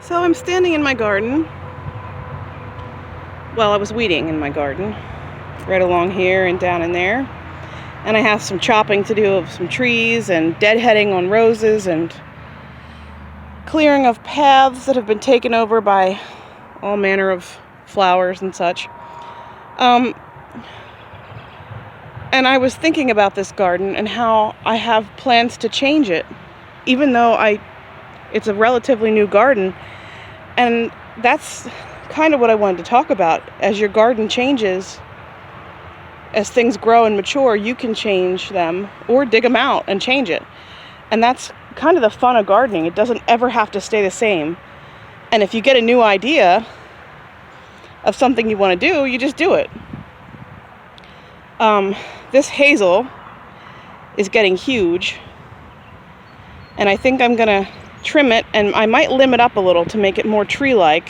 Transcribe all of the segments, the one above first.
So I'm standing in my garden. Well, I was weeding in my garden, right along here and down in there. And I have some chopping to do of some trees and deadheading on roses and clearing of paths that have been taken over by all manner of flowers and such. And I was thinking about this garden and how I have plans to change it, even though it's a relatively new garden. And that's kind of what I wanted to talk about. As your garden changes, as things grow and mature, you can change them or dig them out and change it. And that's kind of the fun of gardening. It doesn't ever have to stay the same. And if you get a new idea of something you want to do, you just do it. This hazel is getting huge, and I think I'm gonna trim it, and I might limb it up a little to make it more tree-like.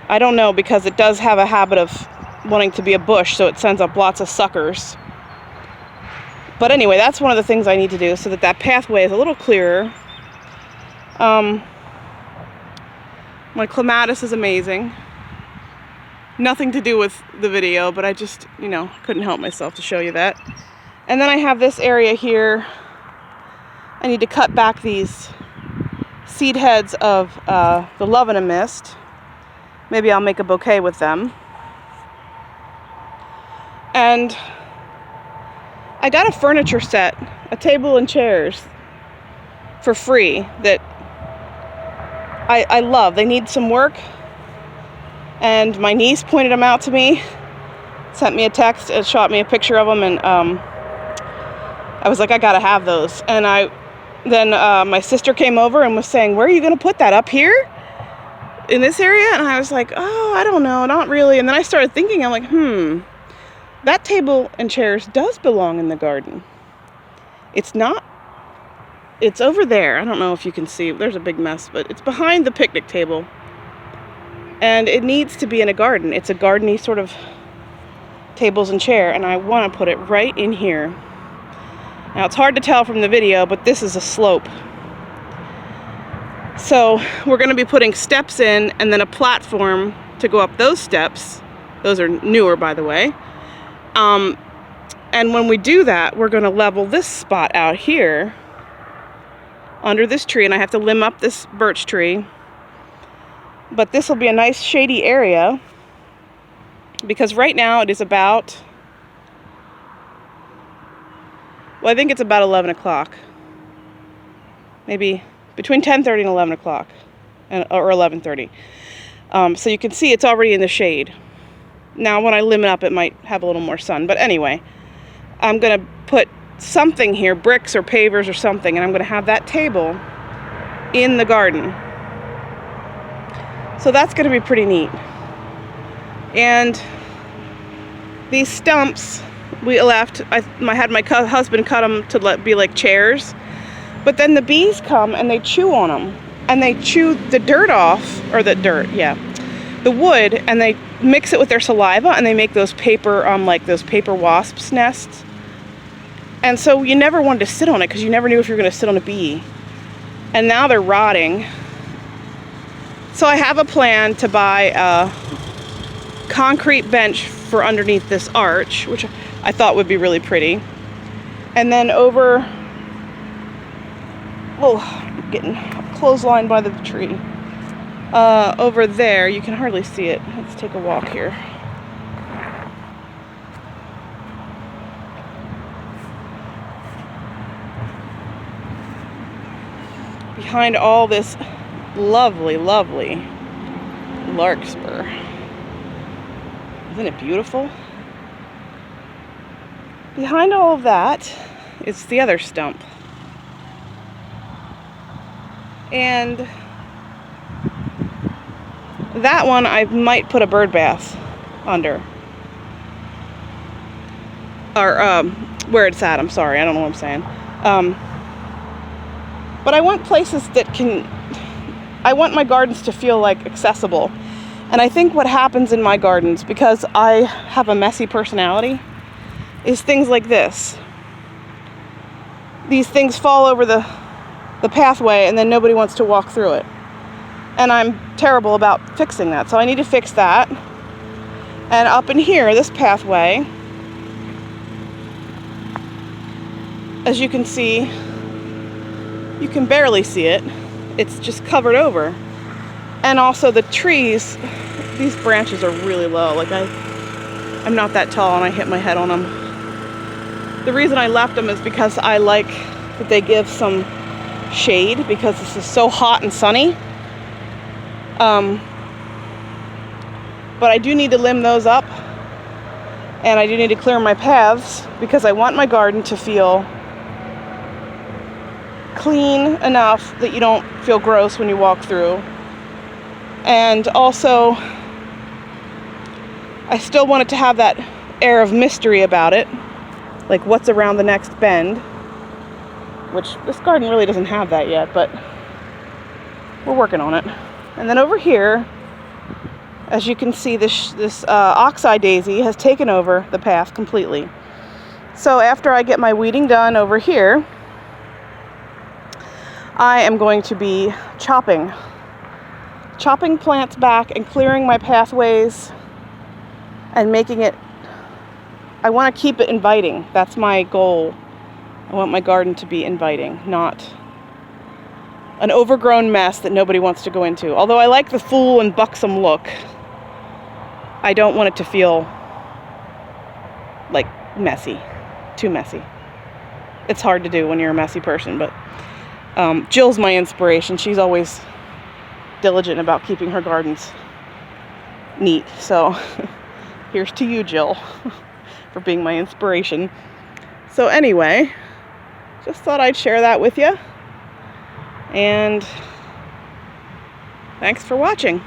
I don't know, because it does have a habit of wanting to be a bush, so it sends up lots of suckers. But anyway, that's one of the things I need to do so that that pathway is a little clearer. My clematis is amazing. Nothing to do with the video, but I just, couldn't help myself to show you that. And then I have this area here. I need to cut back these seed heads of the Love in a Mist. Maybe I'll make a bouquet with them. And I got a furniture set, a table and chairs, for free that I love. They need some work. And my niece pointed them out to me, sent me a text, and shot me a picture of them, and I was like, I gotta have those. And then my sister came over and was saying, where are you gonna put that, up here? In this area? And I was like, oh, I don't know, not really. And then I started thinking, I'm like, that table and chairs does belong in the garden. It's not, it's over there. I don't know if you can see, there's a big mess, but it's behind the picnic table. And it needs to be in a garden. It's a gardeny sort of tables and chair, and I want to put it right in here. Now, it's hard to tell from the video, but this is a slope. So we're going to be putting steps in and then a platform to go up those steps. Those are newer, by the way. And when we do that, we're going to level this spot out here under this tree, and I have to limb up this birch tree. But this will be a nice shady area, because right now it is about, I think it's about 11 o'clock. Maybe between 10:30 and 11 o'clock, or 11:30. So you can see it's already in the shade. Now when I limb it up, it might have a little more sun. But anyway, I'm going to put something here, bricks or pavers or something, and I'm going to have that table in the garden. So that's going to be pretty neat. And these stumps we left, I had my husband cut them to be like chairs. But then the bees come and they chew on them. And they chew the dirt off, or the wood, and they mix it with their saliva, and they make those paper, like those paper wasps' nests. And so you never wanted to sit on it, because you never knew if you were going to sit on a bee. And now they're rotting. So I have a plan to buy a concrete bench for underneath this arch, which I thought would be really pretty. And then over, getting clotheslined by the tree. Over there, you can hardly see it. Let's take a walk here. Behind all this lovely, lovely larkspur. Isn't it beautiful? Behind all of that is the other stump. And that one I might put a bird bath under. Or where it's at, I'm sorry, I don't know what I'm saying. But I want places that I want my gardens to feel like accessible. And I think what happens in my gardens, because I have a messy personality, is things like this. These things fall over the pathway, and then nobody wants to walk through it. And I'm terrible about fixing that, so I need to fix that. And up in here, this pathway, as you can see, you can barely see it. It's just covered over. And also the trees, these branches are really low. Like I'm not that tall and I hit my head on them. The reason I left them is because I like that they give some shade because this is so hot and sunny. But I do need to limb those up, and I do need to clear my paths because I want my garden to feel clean enough that you don't feel gross when you walk through. And also, I still want it to have that air of mystery about it, like what's around the next bend, which this garden really doesn't have that yet, but we're working on it. And then over here, as you can see, this oxeye daisy has taken over the path completely. So after I get my weeding done over here, I am going to be chopping plants back and clearing my pathways and making it, I want to keep it inviting. That's my goal. I want my garden to be inviting, not an overgrown mess that nobody wants to go into. Although I like the full and buxom look, I don't want it to feel like messy, too messy. It's hard to do when you're a messy person, but Jill's my inspiration. She's always diligent about keeping her gardens neat. So here's to you, Jill, for being my inspiration. So anyway, just thought I'd share that with you. And thanks for watching.